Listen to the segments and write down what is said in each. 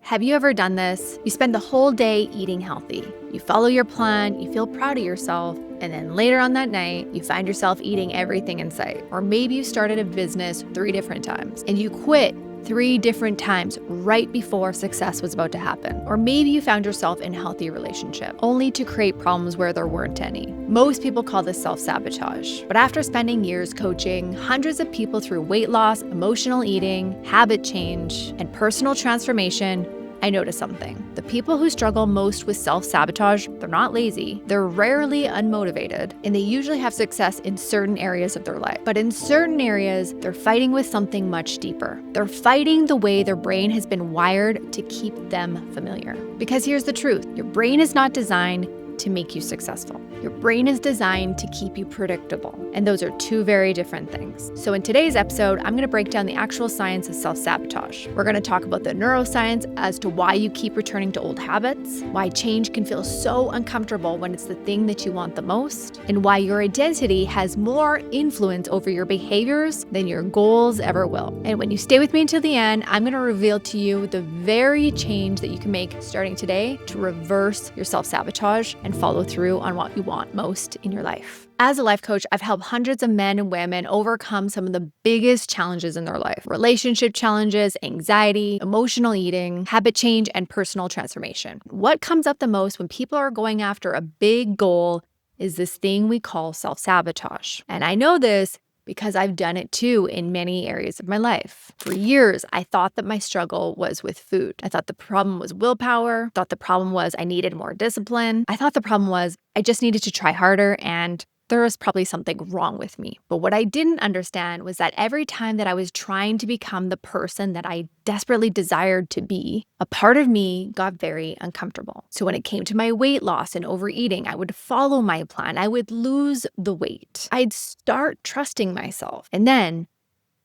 Have you ever done this? You spend the whole day eating healthy. You follow your plan, you feel proud of yourself, and then later on that night, you find yourself eating everything in sight. Or maybe you started a business 3 different times and you quit 3 different times right before success was about to happen. Or maybe you found yourself in a healthy relationship, only to create problems where there weren't any. Most people call this self-sabotage. But after spending years coaching hundreds of people through weight loss, emotional eating, habit change, and personal transformation, I noticed something. The people who struggle most with self-sabotage, they're not lazy, they're rarely unmotivated, and they usually have success in certain areas of their life. But in certain areas, they're fighting with something much deeper. They're fighting the way their brain has been wired to keep them familiar. Because here's the truth, your brain is not designed to make you successful. Your brain is designed to keep you predictable. And those are 2 very different things. So in today's episode, I'm going to break down the actual science of self-sabotage. We're going to talk about the neuroscience as to why you keep returning to old habits, why change can feel so uncomfortable when it's the thing that you want the most, and why your identity has more influence over your behaviors than your goals ever will. And when you stay with me until the end, I'm going to reveal to you the very change that you can make starting today to reverse your self-sabotage and follow through on what you want most in your life. As a life coach, I've helped hundreds of men and women overcome some of the biggest challenges in their life: relationship challenges, anxiety, emotional eating, habit change, and personal transformation. What comes up the most when people are going after a big goal is this thing we call self-sabotage. And I know this because I've done it too in many areas of my life. For years, I thought that my struggle was with food. I thought the problem was willpower. I thought the problem was I needed more discipline. I thought the problem was I just needed to try harder and there was probably something wrong with me. But what I didn't understand was that every time that I was trying to become the person that I desperately desired to be, a part of me got very uncomfortable. So when it came to my weight loss and overeating, I would follow my plan. I would lose the weight. I'd start trusting myself. And then,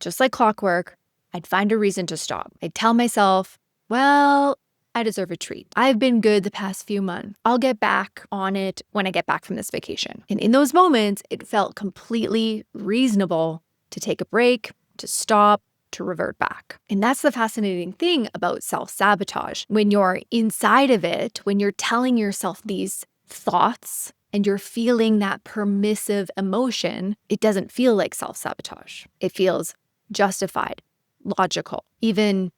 just like clockwork, I'd find a reason to stop. I'd tell myself, well, I deserve a treat. I've been good the past few months. I'll get back on it when I get back from this vacation. And in those moments, it felt completely reasonable to take a break, to stop, to revert back. And that's the fascinating thing about self-sabotage. When you're inside of it, when you're telling yourself these thoughts and you're feeling that permissive emotion, it doesn't feel like self-sabotage. It feels justified, logical, even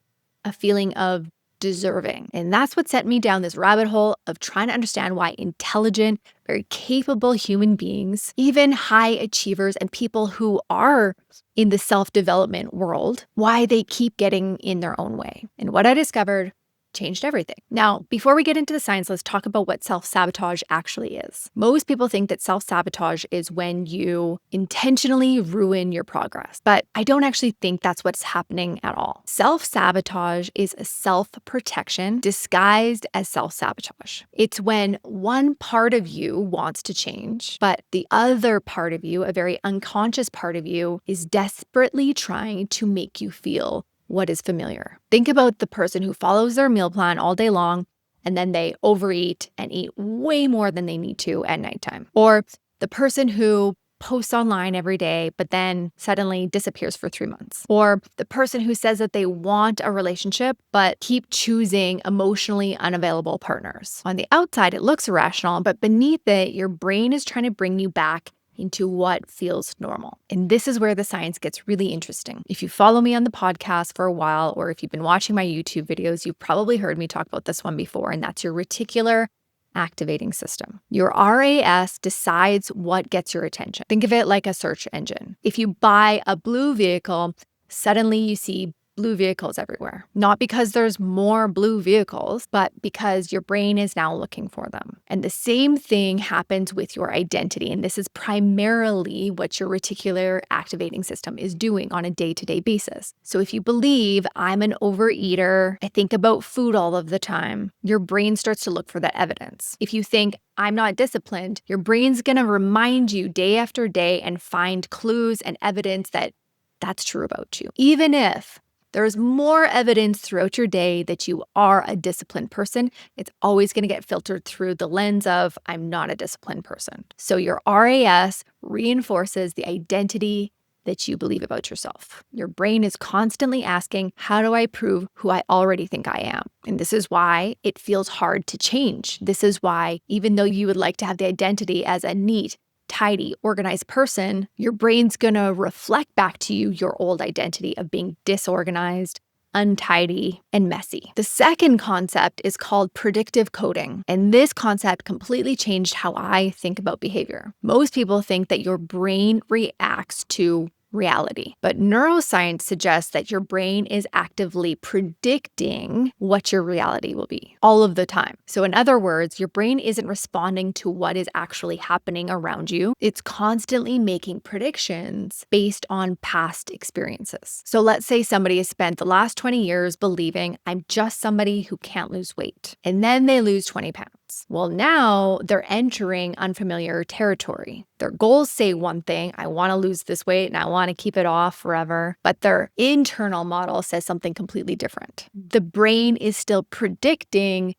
a feeling of deserving. And that's what set me down this rabbit hole of trying to understand why intelligent, very capable human beings, even high achievers and people who are in the self-development world, why they keep getting in their own way. And what I discovered changed everything. Now, before we get into the science, let's talk about what self-sabotage actually is. Most people think that self-sabotage is when you intentionally ruin your progress, but I don't actually think that's what's happening at all. Self-sabotage is a self-protection disguised as self-sabotage. It's when one part of you wants to change, but the other part of you, a very unconscious part of you, is desperately trying to make you feel what is familiar. Think about the person who follows their meal plan all day long and then they overeat and eat way more than they need to at nighttime. Or the person who posts online every day but then suddenly disappears for 3 months. Or the person who says that they want a relationship but keep choosing emotionally unavailable partners. On the outside, it looks irrational, but beneath it, your brain is trying to bring you back into what feels normal. And this is where the science gets really interesting. If you follow me on the podcast for a while, or if you've been watching my YouTube videos, you've probably heard me talk about this one before, and that's your reticular activating system. Your RAS decides what gets your attention. Think of it like a search engine. If you buy a blue vehicle, suddenly you see blue vehicles everywhere. Not because there's more blue vehicles, but because your brain is now looking for them. And the same thing happens with your identity. And this is primarily what your reticular activating system is doing on a day-to-day basis. So if you believe I'm an overeater, I think about food all of the time, your brain starts to look for that evidence. If you think I'm not disciplined, your brain's going to remind you day after day and find clues and evidence that that's true about you. Even if there's more evidence throughout your day that you are a disciplined person, it's always going to get filtered through the lens of I'm not a disciplined person. So your RAS reinforces the identity that you believe about yourself. Your brain is constantly asking, how do I prove who I already think I am? And this is why it feels hard to change. This is why, even though you would like to have the identity as a neat, tidy, organized person, your brain's gonna reflect back to you your old identity of being disorganized, untidy, and messy. The second concept is called predictive coding. And this concept completely changed how I think about behavior. Most people think that your brain reacts to reality. But neuroscience suggests that your brain is actively predicting what your reality will be all of the time. So in other words, your brain isn't responding to what is actually happening around you. It's constantly making predictions based on past experiences. So let's say somebody has spent the last 20 years believing I'm just somebody who can't lose weight, and then they lose 20 pounds. Well, now they're entering unfamiliar territory. Their goals say one thing, I want to lose this weight and I want to keep it off forever, but their internal model says something completely different. The brain is still predicting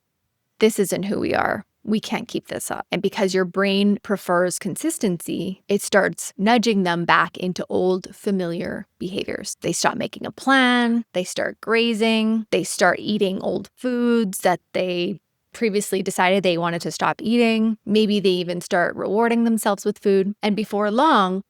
this isn't who we are. We can't keep this up. And because your brain prefers consistency, it starts nudging them back into old familiar behaviors. They stop making a plan, they start grazing, they start eating old foods that they previously decided they wanted to stop eating. Maybe they even start rewarding themselves with food. And before long,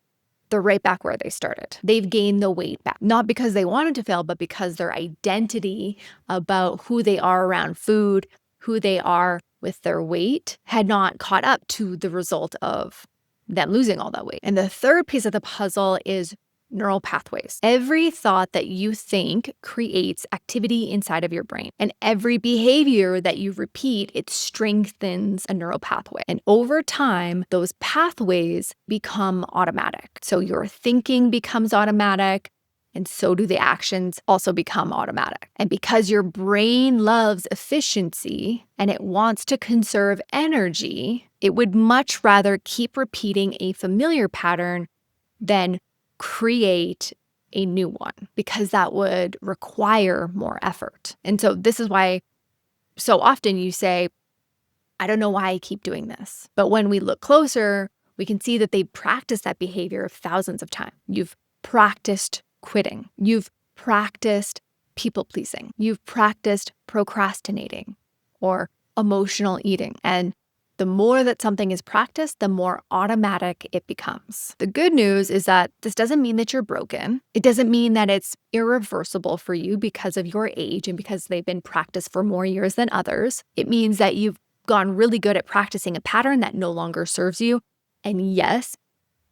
they're right back where they started. They've gained the weight back, not because they wanted to fail, but because their identity about who they are around food, who they are with their weight, had not caught up to the result of them losing all that weight. And the third piece of the puzzle is neural pathways. Every thought that you think creates activity inside of your brain. And every behavior that you repeat, it strengthens a neural pathway. And over time, those pathways become automatic. So your thinking becomes automatic, and so do the actions also become automatic. And because your brain loves efficiency and it wants to conserve energy, it would much rather keep repeating a familiar pattern than create a new one, because that would require more effort. And so this is why so often you say, I don't know why I keep doing this. But when we look closer, we can see that they practice that behavior thousands of times. You've practiced quitting. You've practiced people pleasing. You've practiced procrastinating or emotional eating. And the more that something is practiced, the more automatic it becomes. The good news is that this doesn't mean that you're broken. It doesn't mean that it's irreversible for you because of your age and because they've been practiced for more years than others. It means that you've gone really good at practicing a pattern that no longer serves you. And yes,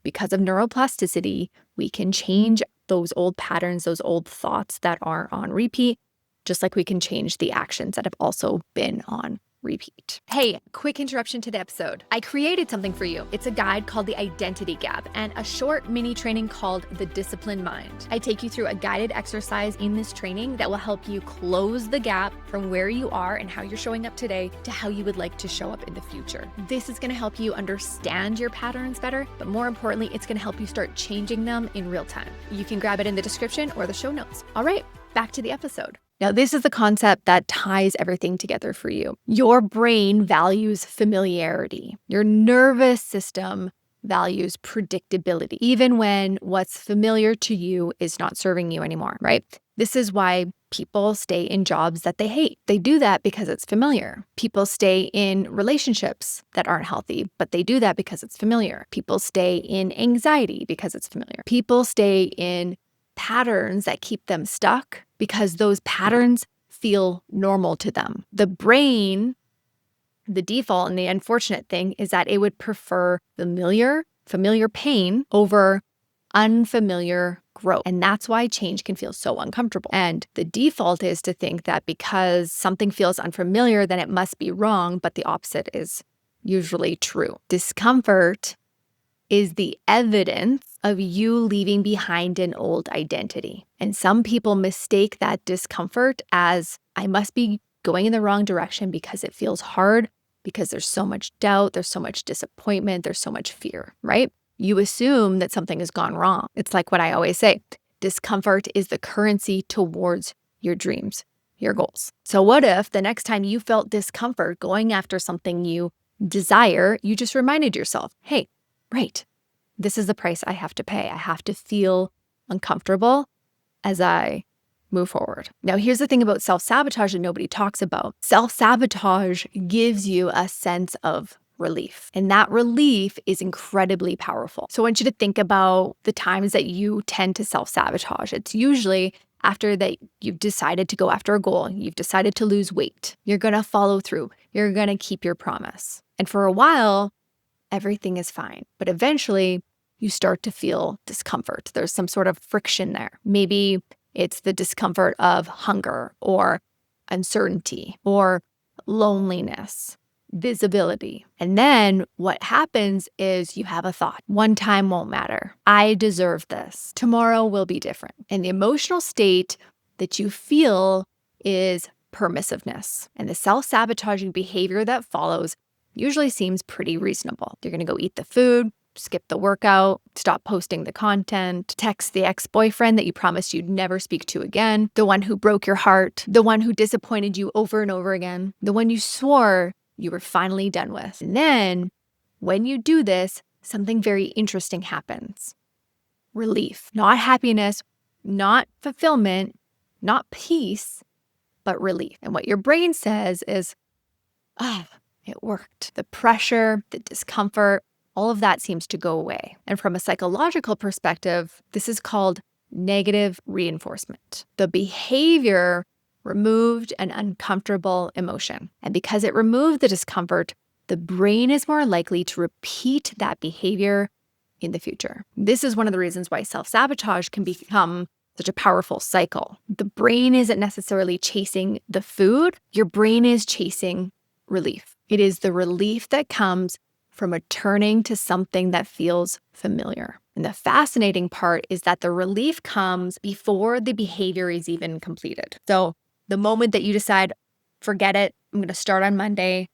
because of neuroplasticity, we can change those old patterns, those old thoughts that are on repeat, just like we can change the actions that have also been on repeat. Hey, quick interruption to the episode. I created something for you. It's a guide called the Identity Gap and a short mini training called the Disciplined Mind. I take you through a guided exercise in this training that will help you close the gap from where you are and how you're showing up today to how you would like to show up in the future. This is going to help you understand your patterns better, but more importantly, it's going to help you start changing them in real time. You can grab it in the description or the show notes. All right, back to the episode. Now, this is the concept that ties everything together for you. Your brain values familiarity. Your nervous system values predictability, even when what's familiar to you is not serving you anymore, right? This is why people stay in jobs that they hate. They do that because it's familiar. People stay in relationships that aren't healthy, but they do that because it's familiar. People stay in anxiety because it's familiar. People stay in patterns that keep them stuck because those patterns feel normal to them. The brain, the default and the unfortunate thing is that it would prefer familiar pain over unfamiliar growth. And that's why change can feel so uncomfortable. And the default is to think that because something feels unfamiliar, then it must be wrong, but the opposite is usually true. Discomfort is the evidence of you leaving behind an old identity. And some people mistake that discomfort as I must be going in the wrong direction because it feels hard, because there's so much doubt, there's so much disappointment, there's so much fear, right? You assume that something has gone wrong. It's like what I always say, discomfort is the currency towards your dreams, your goals. So what if the next time you felt discomfort going after something you desire, you just reminded yourself, hey, right, This is the price I have to pay. I have to feel uncomfortable as I move forward. Now, here's the thing about self-sabotage that nobody talks about. Self-sabotage gives you a sense of relief, and that relief is incredibly powerful. So I want you to think about the times that you tend to self-sabotage. It's usually after that you've decided to go after a goal, you've decided to lose weight, you're going to follow through, you're going to keep your promise. And for a while, everything is fine. But eventually, you start to feel discomfort. There's some sort of friction there. Maybe it's the discomfort of hunger or uncertainty or loneliness, visibility. And then what happens is you have a thought. One time won't matter. I deserve this. Tomorrow will be different. And the emotional state that you feel is permissiveness. And the self-sabotaging behavior that follows usually seems pretty reasonable. You're going to go eat the food, skip the workout, stop posting the content, text the ex-boyfriend that you promised you'd never speak to again, the one who broke your heart, the one who disappointed you over and over again, the one you swore you were finally done with. And then when you do this, something very interesting happens. Relief, not happiness, not fulfillment, not peace, but relief. And what your brain says is, oh, it worked. The pressure, the discomfort, all of that seems to go away. And from a psychological perspective, this is called negative reinforcement. The behavior removed an uncomfortable emotion. And because it removed the discomfort, the brain is more likely to repeat that behavior in the future. This is one of the reasons why self-sabotage can become such a powerful cycle. The brain isn't necessarily chasing the food. Your brain is chasing relief. It is the relief that comes from returning to something that feels familiar. And the fascinating part is that the relief comes before the behavior is even completed. So the moment that you decide, forget it, I'm going to start on Monday,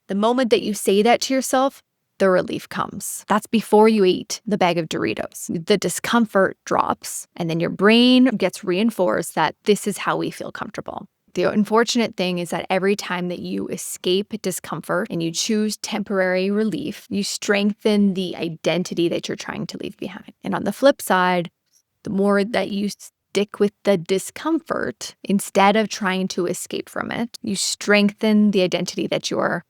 the moment that you say that to yourself, the relief comes. That's before you eat the bag of Doritos. The discomfort drops, and then your brain gets reinforced that this is how we feel comfortable. The unfortunate thing is that every time that you escape discomfort and you choose temporary relief, you strengthen the identity that you're trying to leave behind. And on the flip side, the more that you stick with the discomfort instead of trying to escape from it, you strengthen the identity that you're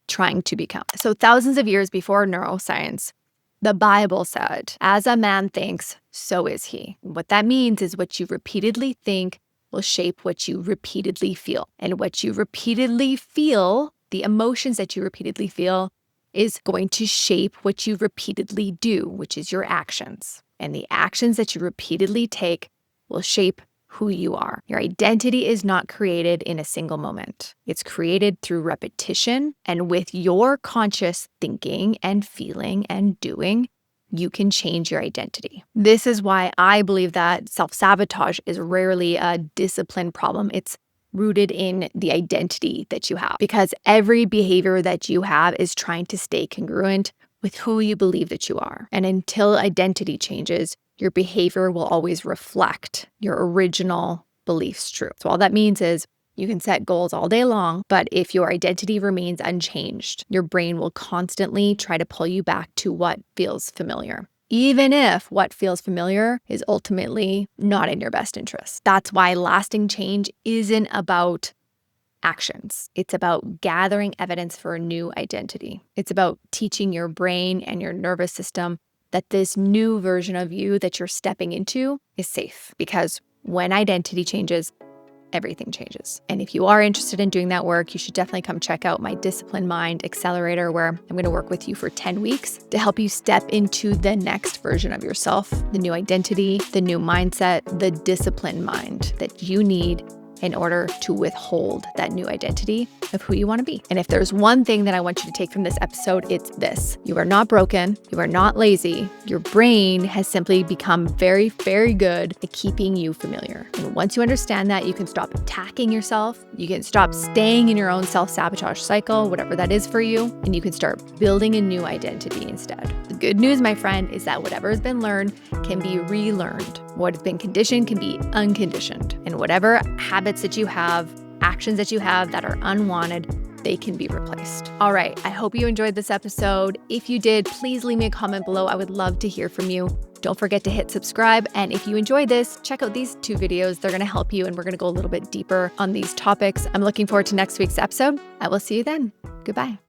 trying to become. So thousands of years before neuroscience, the Bible said, as a man thinks, so is he. What that means is what you repeatedly think will shape what you repeatedly feel. And what you repeatedly feel, the emotions that you repeatedly feel, is going to shape what you repeatedly do, which is your actions. And the actions that you repeatedly take will shape who you are. Your identity is not created in a single moment. It's created through repetition. And with your conscious thinking and feeling and doing, you can change your identity. This is why I believe that self-sabotage is rarely a discipline problem. It's rooted in the identity that you have, because every behavior that you have is trying to stay congruent with who you believe that you are. And until identity changes, your behavior will always reflect your original beliefs true. So all that means is you can set goals all day long, but if your identity remains unchanged, your brain will constantly try to pull you back to what feels familiar, even if what feels familiar is ultimately not in your best interest. That's why lasting change isn't about actions. It's about gathering evidence for a new identity. It's about teaching your brain and your nervous system that this new version of you that you're stepping into is safe, because when identity changes, everything changes. And if you are interested in doing that work, you should definitely come check out my Disciplined Mind Accelerator, where I'm going to work with you for 10 weeks to help you step into the next version of yourself, the new identity, the new mindset, the disciplined mind that you need in order to withhold that new identity of who you want to be. And if there's one thing that I want you to take from this episode, it's this. You are not broken. You are not lazy. Your brain has simply become very, very good at keeping you familiar. And once you understand that, you can stop attacking yourself. You can stop staying in your own self-sabotage cycle, whatever that is for you, and you can start building a new identity instead. The good news, my friend, is that whatever has been learned can be relearned. What has been conditioned can be unconditioned. And whatever habits that you have, actions that you have that are unwanted, they can be replaced. All right, I hope you enjoyed this episode. If you did, please leave me a comment below. I would love to hear from you. Don't forget to hit subscribe. And if you enjoyed this, check out these 2 videos. They're going to help you, and we're going to go a little bit deeper on these topics. I'm looking forward to next week's episode. I will see you then. Goodbye.